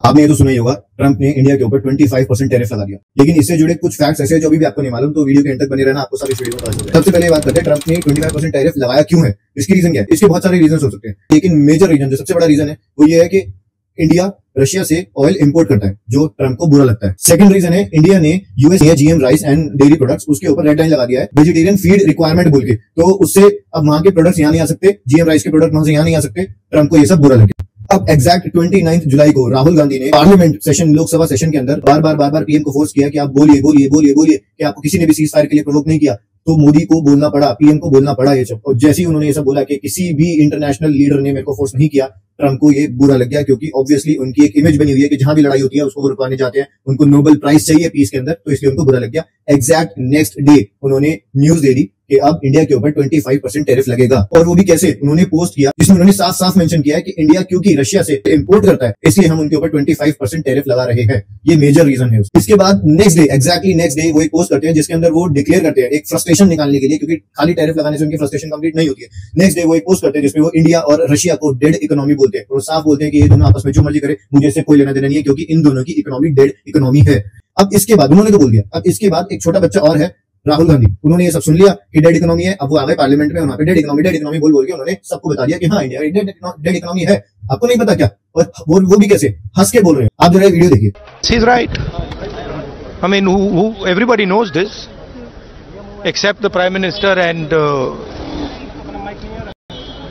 आपने ये तो सुना ही होगा, ट्रंप ने इंडिया के ऊपर 25% टैरिफ लगा दिया। लेकिन इससे जुड़े कुछ फैक्ट्स ऐसे जो अभी भी आपको नहीं मालूम, तो वीडियो के एंड तक बने रहना, आपको सारी वीडियो में पता चलेगा। सबसे पहले बात करते हैं ट्रंप ने 25% टैरिफ लगाया क्यों है, इसकी रीजन क्या है। इसके बहुत सारे रीजन हो सकते हैं, लेकिन मेजर रीजन जो सबसे बड़ा रीजन है वो ये है कि इंडिया रशिया से ऑयल इंपोर्ट करता है, जो ट्रंप को बुरा लगता है। सेकंड रीजन है, इंडिया ने US GM rice and dairy products उसके ऊपर रेड लाइन लगा दिया है, वेजिटेरियन फीड रिक्वायरमेंट बोल के। तो उससे अब वहां के प्रोडक्ट्स यहाँ नहीं आ सकते, जीएम राइस के प्रोडक्ट वहां से यहाँ नहीं आ सकते। ट्रंप को ये सब बुरा लगे। अब एग्जैक्ट 29 जुलाई को राहुल गांधी ने पार्लियामेंट सेशन, लोकसभा सेशन के अंदर बार बार पीएम को फोर्स किया कि आप बोलिए बोलिए बोलिए बोलिए, कि आपको किसी ने भी सीज फायर के लिए प्रोवोक नहीं किया। तो मोदी को बोलना पड़ा, पीएम को बोलना पड़ा ये सब। और जैसे ही उन्होंने ये सब बोला कि किसी भी इंटरनेशनल लीडर ने मेरे को फोर्स नहीं किया, ट्रंप को ये बुरा लग गया, क्योंकि ऑब्वियसली उनकी एक इमेज बनी हुई है कि जहां भी लड़ाई होती है उसको वो रुकवाने जाते हैं, उनको नोबेल प्राइज चाहिए पीस के अंदर, तो इसलिए उनको बुरा लग गया। एग्जैक्ट नेक्स्ट डे उन्होंने न्यूज दे दी कि अब इंडिया के ऊपर 25% टैरिफ लगेगा। और वो भी कैसे, उन्होंने पोस्ट किया जिसमें उन्होंने साफ साफ मेंशन किया है कि इंडिया क्योंकि रशिया से इंपोर्ट करता है, इसलिए हम उनके ऊपर 25% टैरिफ लगा रहे हैं। ये मेजर रीजन है। इसके बाद next day, exactly next day वो एक पोस्ट करते हैं जिसके अंदर वो डिक्लेयर करते हैं एक फ्रस्ट्रेशन निकालने के लिए, क्योंकि खाली टैरिफ लगाने से उनकी फ्रस्ट्रेशन कंप्लीट नहीं होती है। नेक्स्ट डे वो एक पोस्ट करते हैं जिसमें वो इंडिया और रशिया को डेड इकोनॉमी बोलते हैं, और साफ बोलते हैं कि ये दोनों आपस में जो मर्जी करे, मुझे इससे कोई लेना देना नहीं है, क्योंकि इन दोनों की इकोनॉमी डेड इकोनॉमी है। अब इसके बाद उन्होंने तो बोल दिया, अब इसके बाद एक छोटा बच्चा और है, राहुल गांधी। उन्होंने ये सब सुन लिया कि डेड इकोनॉमी है। अब वो आ गए पार्लियामेंट में, वहां पे डेड इकोनॉमी बोल के उन्होंने सबको बता दिया कि हाँ इंडिया डेड इकोनॉमी है। आपको नहीं पता क्या? और वो भी कैसे हंस के बोल रहे हैं। आप जरा वीडियो देखिए। He is right. I mean, everybody knows this, except the Prime Minister and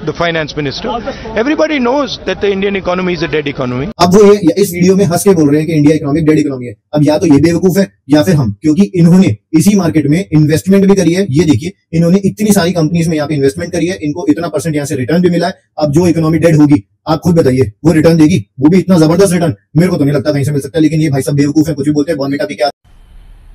the Finance Minister. Everybody knows that the Indian economy is a dead economy. अब वो ये इस वीडियो में हंस के बोल रहे हैं कि इंडिया इकोनॉमी डेड इकोनॉमी है। अब या तो ये बेवकूफ है या फिर हम, क्योंकि इन्होंने इसी मार्केट में इन्वेस्टमेंट भी करी है। ये देखिए, इन्होंने इतनी सारी कंपनीज में यहाँ पे इन्वेस्टमेंट करी है, इनको इतना परसेंट यहाँ से रिटर्न भी मिला है। अब जो इकोनॉमी डेड होगी, आप खुद बताइए, वो रिटर्न देगी? वो भी इतना जबरदस्त रिटर्न मेरे को तो नहीं लगता कहीं से मिल सकता। लेकिन ये भाई सब बेवकूफ है, कुछ भी बोलते हैं। बॉर्नविटा भी क्या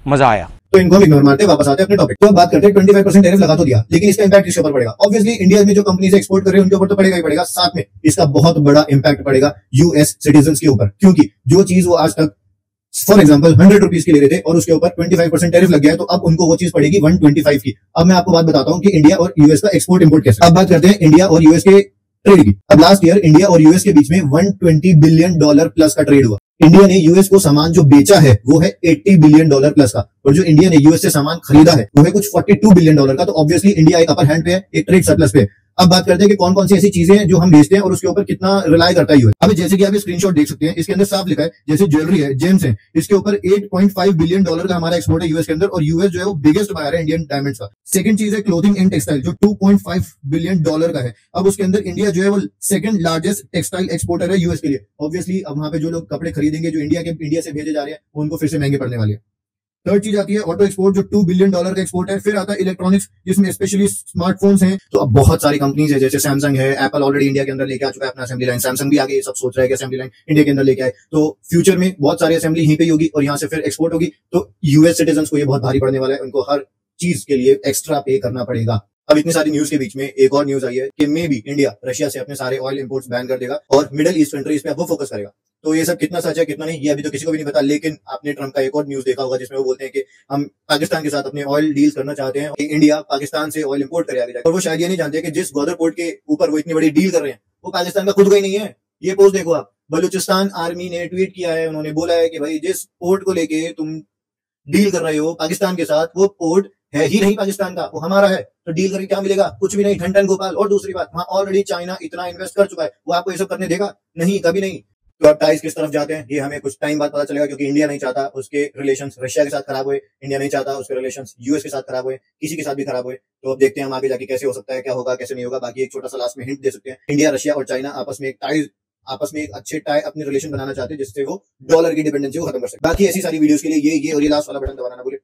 मजा आया, तो इनको हम इग्नोर मारते, वापस आते हैं अपने टॉपिक। तो अब बात करते हैं 25% टैरिफ लगा तो दिया, लेकिन इसका इंपैक्ट किसके ऊपर पड़ेगा? ऑब्वियसली इंडिया में जो कंपनीज एक्सपोर्ट कर रहे हैं उनके ऊपर तो पड़ेगा ही पड़ेगा, साथ में इसका बहुत बड़ा इंपैक्ट पड़ेगा यूएस सिटीजन के ऊपर। क्योंकि जो चीज वो आज तक फॉर एग्जाम्पल 100 रुपीज की ले रहे थे और उसके ऊपर 25% टैरिफ लग गया है, तो अब उनको वो चीज पड़ेगी 125 की। अब मैं आपको बात बताता हूँ कि इंडिया और यूएस का एक्सपोर्ट इंपोर्ट कैसे। अब बात करते हैं इंडिया और यूएस के ट्रेड की। अब लास्ट ईयर इंडिया और यूएस के बीच में $120 बिलियन प्लस का ट्रेड हुआ। इंडिया ने यूएस को सामान जो बेचा है वो है $80 बिलियन प्लस का, और जो इंडिया ने यूएस से सामान खरीदा है वो है कुछ $42 बिलियन का। तो ऑब्वियसली इंडिया एक अपर हैंड पे है, एक ट्रेड सरप्लस पे है। अब बात करते हैं कि कौन कौन सी ऐसी चीजें हैं जो हम बेचते हैं और उसके ऊपर कितना रिलाय करता है यूएस। अब जैसे कि आप स्क्रीनशॉट देख सकते हैं, इसके अंदर साफ लिखा है, जैसे ज्वेलरी है, जेम्स है, इसके ऊपर $8.5 बिलियन का हमारा एक्सपोर्ट है यूएस के अंदर, और यूएस जो है वो बिगेस्ट बायर है इंडियन डायमंड्स का। सेकंड चीज है क्लोथिंग एंड टेक्सटाइल, जो $2.5 बिलियन का है। अब उसके अंदर इंडिया जो है वो सेकंड लार्जेस्ट टेक्सटाइल एक्सपोर्टर है यूएस के लिए। ऑब्वियसली अब वहां पे जो लोग कपड़े खरीदेंगे जो इंडिया से भेजे जा रहे हैं, उनको फिर से महंगे पड़ने वाले हैं। थर्ड चीज आती है ऑटो एक्सपोर्ट, जो $2 बिलियन का एक्सपोर्ट है। फिर आता है इलेक्ट्रॉनिक्स, जिसमें स्पेशली स्मार्टफोन्स हैं। तो अब बहुत सारी कंपनीज है, जैसे सैमसंग है, एप्पल ऑलरेडी इंडिया के अंदर लेके आ चुका है अपना असेंबली लाइन। सैमसंग भी आगे सब सोच रहा है कि असेंबली लाइन इंडिया के अंदर लेके आए, तो फ्यूचर में बहुत सारी असेंबली यहीं पे होगी और यहाँ से फिर एक्सपोर्ट होगी। तो यूएस सिटीजन को ये बहुत भारी पड़ने वाला है, उनको हर चीज के लिए एक्स्ट्रा पे करना पड़ेगा। अब इतनी सारी न्यूज के बीच में एक और न्यूज आई है कि मे बी इंडिया रशिया से अपने सारे ऑयल इंपोर्ट्स बैन कर देगा और मिडिल ईस्ट कंट्रीज पे अब वो फोकस करेगा। तो ये सब कितना सच है कितना नहीं, ये अभी तो किसी को भी नहीं पता। लेकिन आपने ट्रंप का एक और न्यूज देखा होगा जिसमें वो बोलते हैं कि हम पाकिस्तान के साथ अपने ऑयल डील्स करना चाहते हैं, कि इंडिया पाकिस्तान से ऑयल इंपोर्ट करे आगे जाकर। और वो शायद ये नहीं जानते कि जिस ग्वादर पोर्ट के ऊपर वो इतनी बड़ी डील कर रहे हैं वो पाकिस्तान का खुद का ही नहीं है। ये पोस्ट देखो आप, बलूचिस्तान आर्मी ने ट्वीट किया है, उन्होंने बोला है कि भाई जिस पोर्ट को लेके तुम डील कर रहे हो पाकिस्तान के साथ, वो पोर्ट है ही नहीं पाकिस्तान का, वो हमारा है। तो डील करके क्या मिलेगा? कुछ भी नहीं, ठन गोपाल। और दूसरी बात, वहां ऑलरेडी चाइना इतना इन्वेस्ट कर चुका है, वो आपको ये सब करने देगा? नहीं, कभी नहीं। तो अब टाइज किस तरफ जाते हैं ये हमें कुछ टाइम बाद पता चलेगा, क्योंकि इंडिया नहीं चाहता उसके रिलेशंस रशिया के साथ खराब हुए, इंडिया नहीं चाहता उसके रिलेशंस यूएस के साथ खराब हुए, किसी के साथ भी खराब हुए। तो अब देखते हैं हम आगे जाके कैसे हो सकता है, क्या होगा कैसे नहीं होगा। बाकी एक छोटा सा लास्ट में हिंट दे सकते हैं, इंडिया रशिया और चाइना आपस में एक अच्छे टाई अपने रिलेशन बनाना चाहते हैं, जिससे वो डॉलर की डिपेंडेंसी को खत्म कर सके। बाकी ऐसी सारी वीडियोस के लिए ये और ये लास्ट वाला बटन दबाना ना भूले।